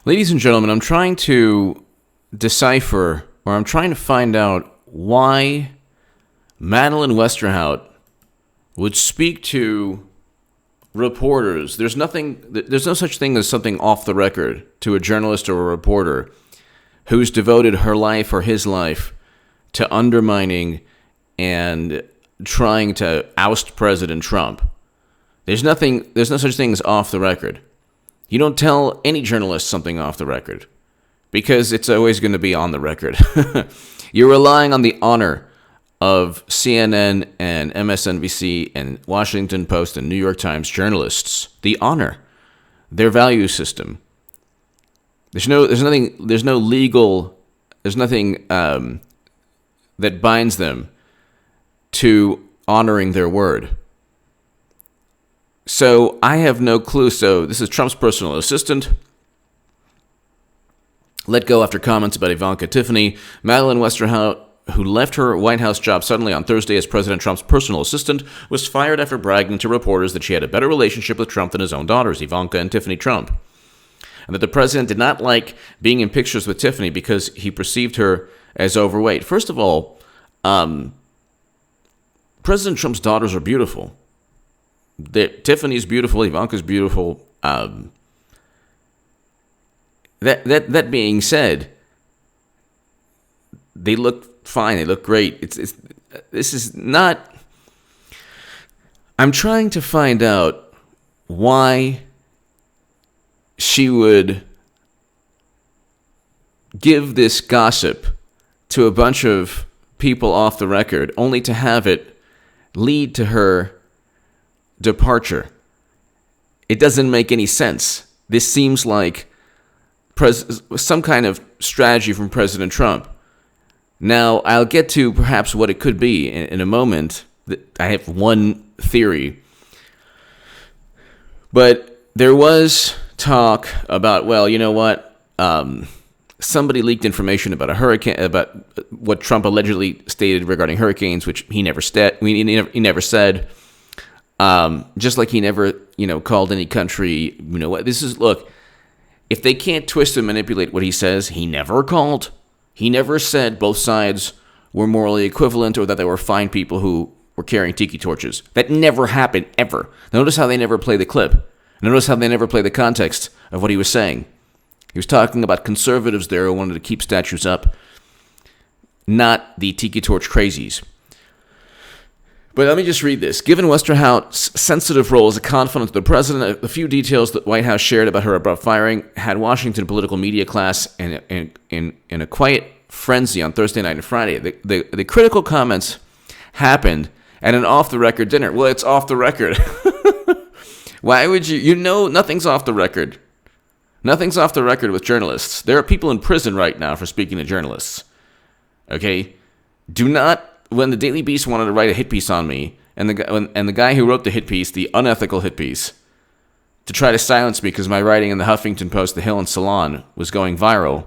Ladies and gentlemen, I'm trying to decipher, or I'm trying to find out why Madeleine Westerhout would speak to reporters. There's no such thing as something off the record to a journalist or a reporter who's devoted her life or his life to undermining and trying to oust President Trump. There's no such thing as off the record. You don't tell any journalist something off the record because it's always going to be on the record. You're relying on the honor of CNN and MSNBC and Washington Post and New York Times journalists. The honor, their value system. There's nothing that binds them to honoring their word. So I have no clue. So this is Trump's personal assistant. Let go after comments about Ivanka Tiffany. Madeleine Westerhout, who left her White House job suddenly on Thursday as President Trump's personal assistant, was fired after bragging to reporters that she had a better relationship with Trump than his own daughters, Ivanka and Tiffany Trump, and that the president did not like being in pictures with Tiffany because he perceived her as overweight. First of all, President Trump's daughters are beautiful. Tiffany's beautiful. Ivanka's beautiful. That being said, they look fine. They look great. This is not. I'm trying to find out why she would give this gossip to a bunch of people off the record, only to have it lead to her departure. It doesn't make any sense. This seems like some kind of strategy from President Trump. Now, I'll get to perhaps what it could be in a moment. I have one theory. But there was talk about, well, you know what? Somebody leaked information about a hurricane, about what Trump allegedly stated regarding hurricanes, which he never said. He never said. Just like he never, called any country. What this is? Look, if they can't twist and manipulate what he says, he never called. He never said both sides were morally equivalent or that they were fine people who were carrying tiki torches. That never happened, ever. Notice how they never play the clip. Notice how they never play the context of what he was saying. He was talking about conservatives there who wanted to keep statues up, not the tiki torch crazies. But let me just read this. Given Westerhout's sensitive role as a confidant of the president, the few details that White House shared about her abrupt firing had Washington political media class in a quiet frenzy on Thursday night and Friday. The critical comments happened at an off-the-record dinner. Well, it's off the record. Why would you? Nothing's off the record. Nothing's off the record with journalists. There are people in prison right now for speaking to journalists. Okay? Do not. When the Daily Beast wanted to write a hit piece on me, and the guy who wrote the hit piece, the unethical hit piece, to try to silence me because my writing in the Huffington Post, The Hill and Salon, was going viral,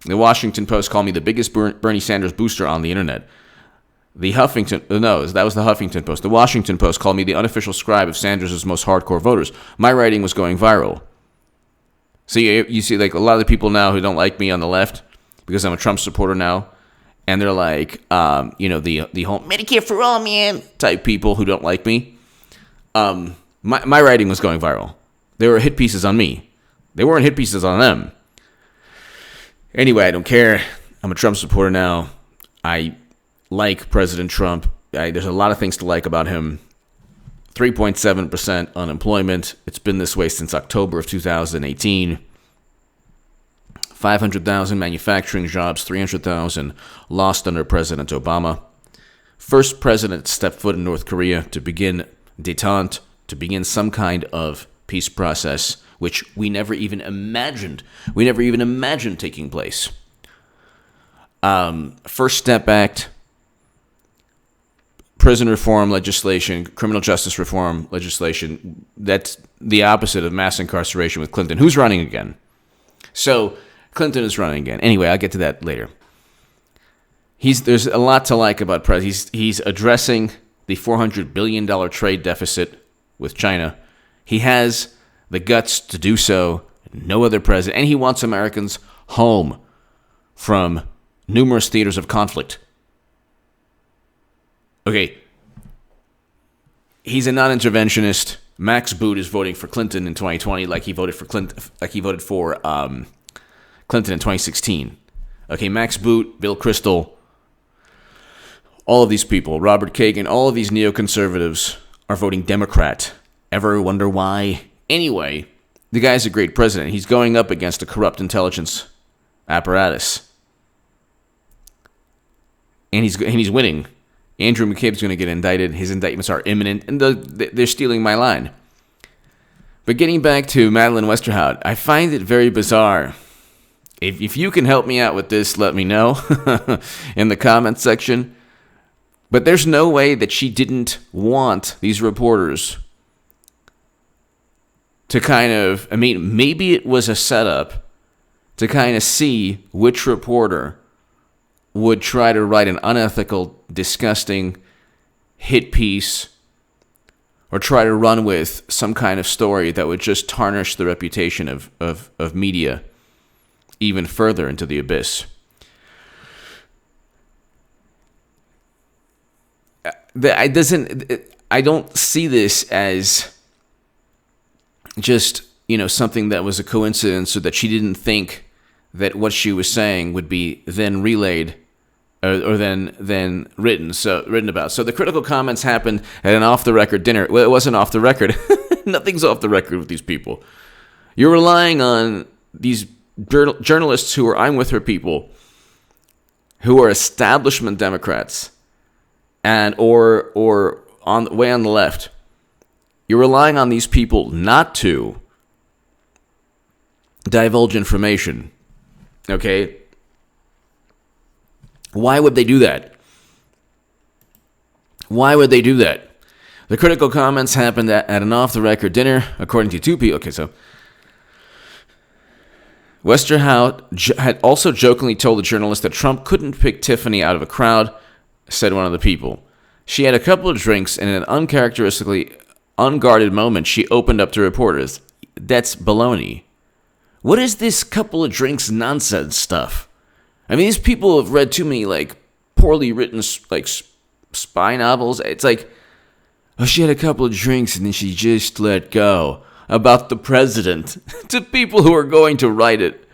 the Washington Post called me the biggest Bernie Sanders booster on the internet. That was the Huffington Post. The Washington Post called me the unofficial scribe of Sanders' most hardcore voters. My writing was going viral. So you see, like, a lot of the people now who don't like me on the left, because I'm a Trump supporter now, and they're like, the whole Medicare for all, man, type people who don't like me. My writing was going viral. There were hit pieces on me. They weren't hit pieces on them. Anyway, I don't care. I'm a Trump supporter now. I like President Trump. There's a lot of things to like about him. 3.7% unemployment. It's been this way since October of 2018. 500,000 manufacturing jobs, 300,000 lost under President Obama. First president to step foot in North Korea to begin détente, to begin some kind of peace process, which we never even imagined. We never even imagined taking place. First Step Act, prison reform legislation, criminal justice reform legislation. That's the opposite of mass incarceration with Clinton. Who's running again? So Clinton is running again. Anyway, I'll get to that later. There's a lot to like about President. He's addressing the $400 billion trade deficit with China. He has the guts to do so No other president. And he wants Americans home from numerous theaters of conflict. Okay. He's a non-interventionist. Max Boot is voting for Clinton in 2020 like he voted for Clinton in 2016. Okay, Max Boot, Bill Kristol, all of these people, Robert Kagan, all of these neoconservatives are voting Democrat. Ever wonder why? Anyway, the guy's a great president. He's going up against a corrupt intelligence apparatus. And he's winning. Andrew McCabe's going to get indicted. His indictments are imminent, and they're stealing my line. But getting back to Madeleine Westerhout, I find it very bizarre. If you can help me out with this, let me know in the comments section. But there's no way that she didn't want these reporters to kind of, I mean, maybe it was a setup to kind of see which reporter would try to write an unethical, disgusting hit piece or try to run with some kind of story that would just tarnish the reputation of media even further into the abyss. I don't see this as just, something that was a coincidence or that she didn't think that what she was saying would be then relayed or then written about. So the critical comments happened at an off-the-record dinner. Well, it wasn't off the record. Nothing's off the record with these people. You're relying on these journalists who are I'm with her people, who are establishment Democrats, and or way on the left. You're relying on these people not to divulge information. Okay? Why would they do that? Why would they do that? The critical comments happened at an off-the-record dinner, according to two people. Okay, so Westerhout had also jokingly told the journalist that Trump couldn't pick Tiffany out of a crowd, said one of the people. She had a couple of drinks, and in an uncharacteristically unguarded moment, she opened up to reporters. That's baloney. What is this couple of drinks nonsense stuff? I mean, these people have read too many, poorly written, spy novels. It's like, oh, she had a couple of drinks, and then she just let go about the president to people who are going to write it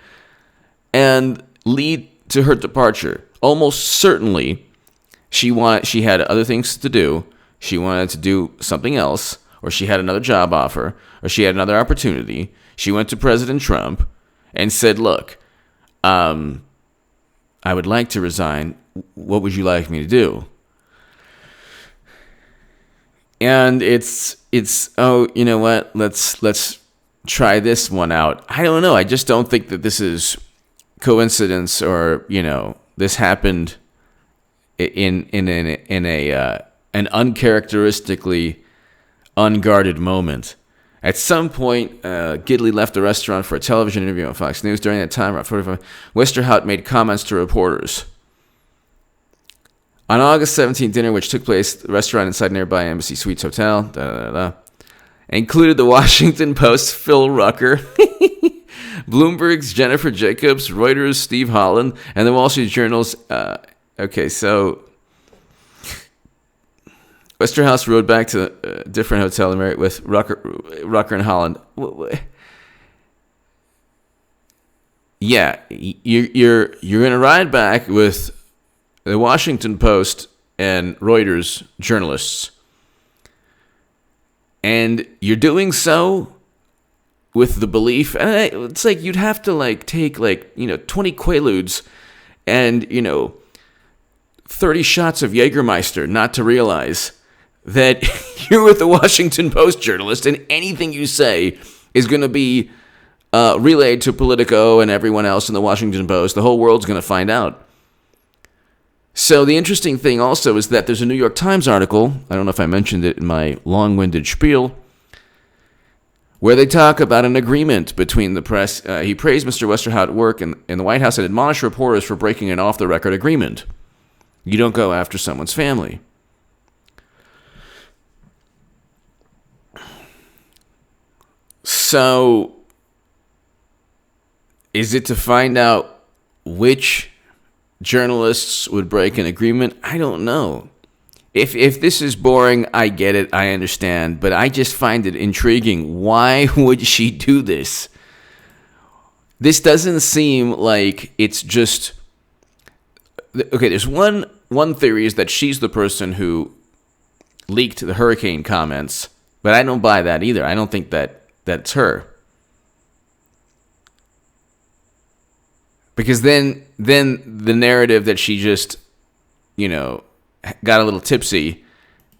and lead to her departure. Almost certainly, she had other things to do. She wanted to do something else, or she had another job offer, or she had another opportunity. She went to President Trump and said, look, I would like to resign. What would you like me to do? And it's oh, you know what? Let's try this one out. I don't know. I just don't think that this is coincidence or, this happened in an uncharacteristically unguarded moment. At some point, Gidley left the restaurant for a television interview on Fox News. During that time, Westerhout made comments to reporters. On August 17th dinner, which took place at the restaurant inside nearby Embassy Suites Hotel, included the Washington Post's Phil Rucker, Bloomberg's Jennifer Jacobs, Reuters' Steve Holland, and the Wall Street Journal's... okay, so... Westerhout rode back to a different hotel with Rucker and Holland. Yeah, you're gonna ride back with the Washington Post and Reuters journalists, and you're doing so with the belief, and it's like you'd have to take 20 Quaaludes and 30 shots of Jägermeister not to realize that you're with the Washington Post journalist and anything you say is going to be relayed to Politico and everyone else in the Washington Post. The whole world's going to find out. So the interesting thing also is that there's a New York Times article, I don't know if I mentioned it in my long-winded spiel, where they talk about an agreement between the press. He praised Mr. Westerhout's work in the White House and admonished reporters for breaking an off-the-record agreement. You don't go after someone's family. So Is it to find out which journalists would break an agreement? I don't know. If this is boring, I get it, I understand, but I just find it intriguing. Why would she do this? This doesn't seem like it's just... Okay, there's one theory is that she's the person who leaked the hurricane comments, but I don't buy that either. I don't think that's her. Because then the narrative that she just, got a little tipsy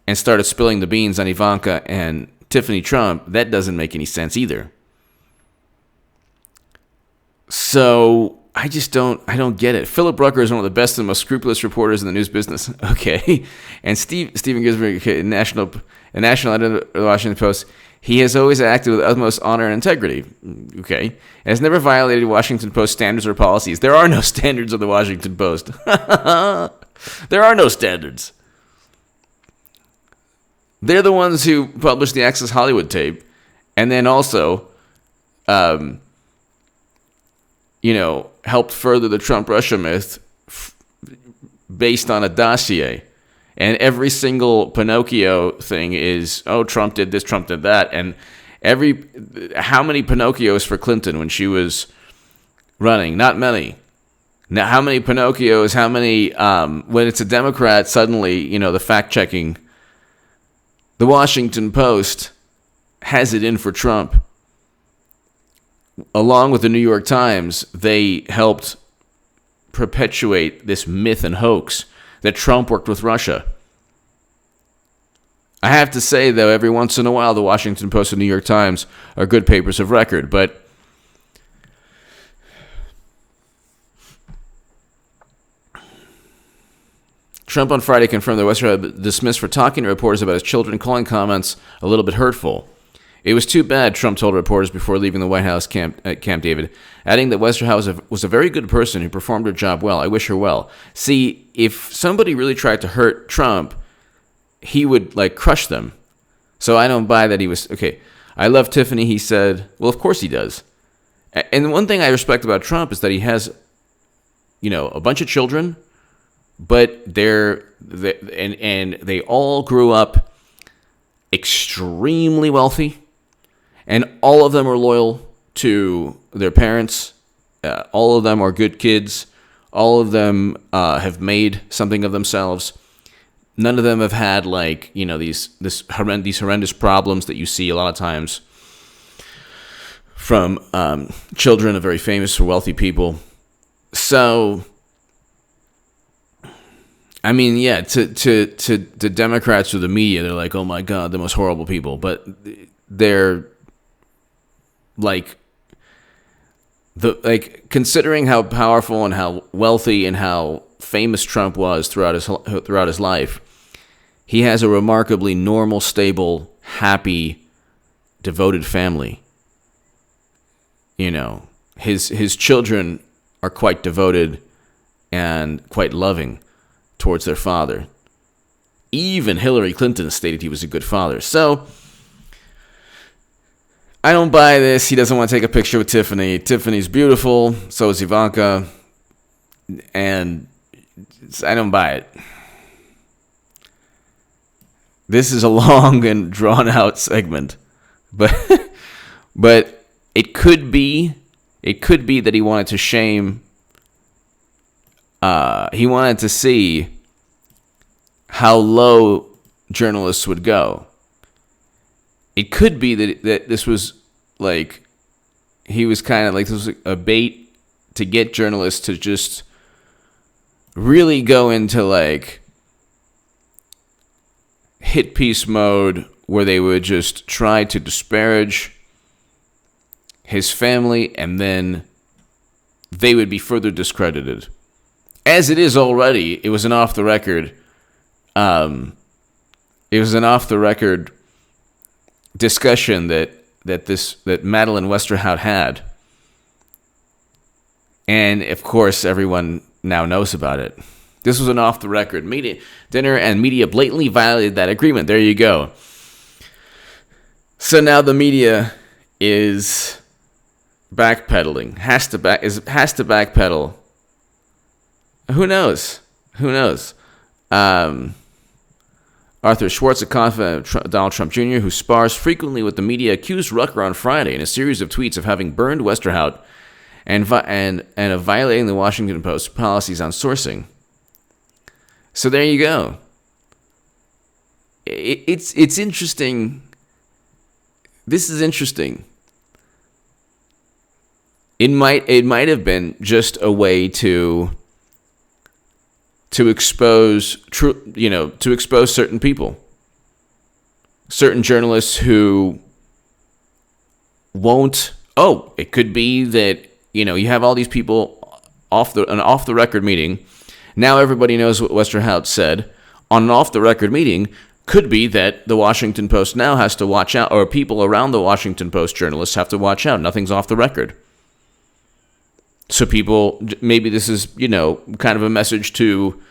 and started spilling the beans on Ivanka and Tiffany Trump, that doesn't make any sense either. So I don't get it. Philip Rucker is one of the best and most scrupulous reporters in the news business. Okay. And Stephen Gisberg, national editor of the Washington Post, he has always acted with utmost honor and integrity. Okay. And has never violated Washington Post standards or policies. There are no standards of the Washington Post. There are no standards. They're the ones who published the Access Hollywood tape and then also, helped further the Trump-Russia myth based on a dossier. And every single Pinocchio thing is, Trump did this, Trump did that. And how many Pinocchios for Clinton when she was running? Not many. Now, how many Pinocchios, when it's a Democrat, suddenly, the fact-checking, the Washington Post has it in for Trump. Along with the New York Times, they helped perpetuate this myth and hoax that Trump worked with Russia. I have to say, though, every once in a while, the Washington Post and New York Times are good papers of record, but Trump on Friday confirmed that Westerhout had dismissed for talking to reporters about his children, calling comments a little bit hurtful. It was too bad, Trump told reporters before leaving the White House at Camp David, adding that Westerhout was a very good person who performed her job well. I wish her well. See, if somebody really tried to hurt Trump, he would, crush them. So I don't buy that he was... Okay, I love Tiffany, he said. Well, of course he does. And one thing I respect about Trump is that he has, a bunch of children, but they all grew up extremely wealthy. And all of them are loyal to their parents. All of them are good kids. All of them have made something of themselves. None of them have had these horrendous problems that you see a lot of times from children of very famous or wealthy people. So, I mean, yeah, to Democrats or the media, they're like, oh my God, the most horrible people. But they're considering how powerful and how wealthy and how famous Trump was throughout his life, he has a remarkably normal, stable, happy, devoted family. His children are quite devoted and quite loving towards their father. Even Hillary Clinton stated he was a good father. So I don't buy this. He doesn't want to take a picture with Tiffany. Tiffany's beautiful. So is Ivanka. And I don't buy it. This is a long and drawn-out segment. But it could be that he wanted to shame... he wanted to see how low journalists would go. It could be that this was he was kind of this was a bait to get journalists to just really go into hit piece mode where they would just try to disparage his family and then they would be further discredited. As it is already, it was an off the record discussion that Madeleine Westerhout had. And of course everyone now knows about it. This was an off the record media dinner and media blatantly violated that agreement. There you go. So now the media is backpedaling. Has to backpedal. Who knows? Who knows? Arthur Schwartz, a confidant of Donald Trump Jr., who spars frequently with the media, accused Rucker on Friday in a series of tweets of having burned Westerhout and of violating the Washington Post policies on sourcing. So there you go. It's interesting. This is interesting. It might have been just a way to expose to expose certain people, certain journalists who won't. Oh, it could be that you have all these people an off the record meeting. Now everybody knows what Westerhout said on an off the record meeting. Could be that the Washington Post now has to watch out, or people around the Washington Post journalists have to watch out. Nothing's off the record. So people, maybe this is, kind of a message to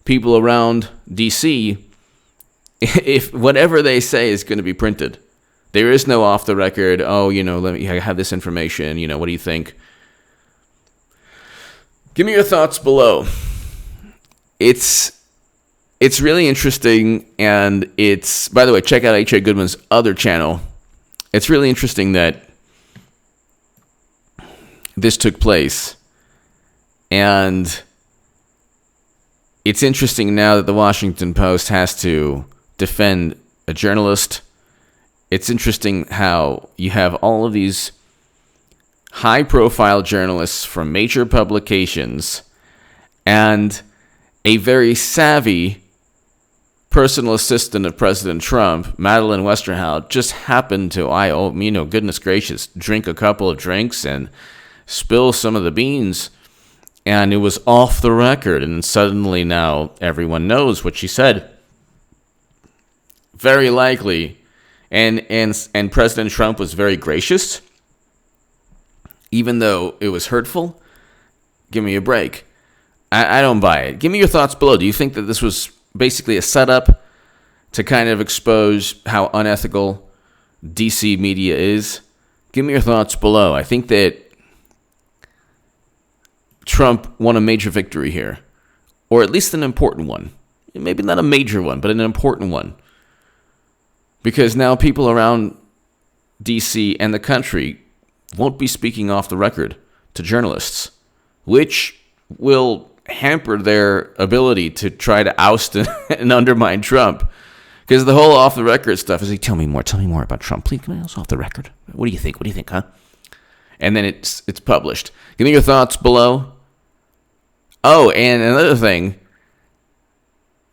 people around D.C. If whatever they say is going to be printed. There is no off the record, let me have this information, what do you think? Give me your thoughts below. It's really interesting, and it's, by the way, check out H.A. Goodman's other channel. It's really interesting that this took place, and it's interesting now that the Washington Post has to defend a journalist. It's interesting how you have all of these high-profile journalists from major publications and a very savvy personal assistant of President Trump, Madeleine Westerhout, just happened to, goodness gracious, drink a couple of drinks and spill some of the beans, and it was off the record, and suddenly now everyone knows what she said. Very likely, and President Trump was very gracious, even though it was hurtful. Give me a break. I don't buy it. Give me your thoughts below. Do you think that this was basically a setup to kind of expose how unethical DC media is? Give me your thoughts below. I think that Trump won a major victory here, or at least an important one. Maybe not a major one, but an important one. Because now people around DC and the country won't be speaking off the record to journalists, which will hamper their ability to try to oust and undermine Trump. Because the whole off the record stuff is, tell me more about Trump, please. Come on, off the record. What do you think, huh? And then it's published. Give me your thoughts below. Oh, and another thing,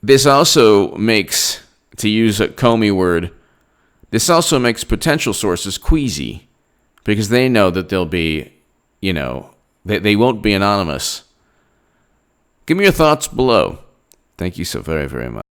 this also makes, to use a Comey word, this also makes potential sources queasy, because they know that they'll be, they won't be anonymous. Give me your thoughts below. Thank you so very, very much.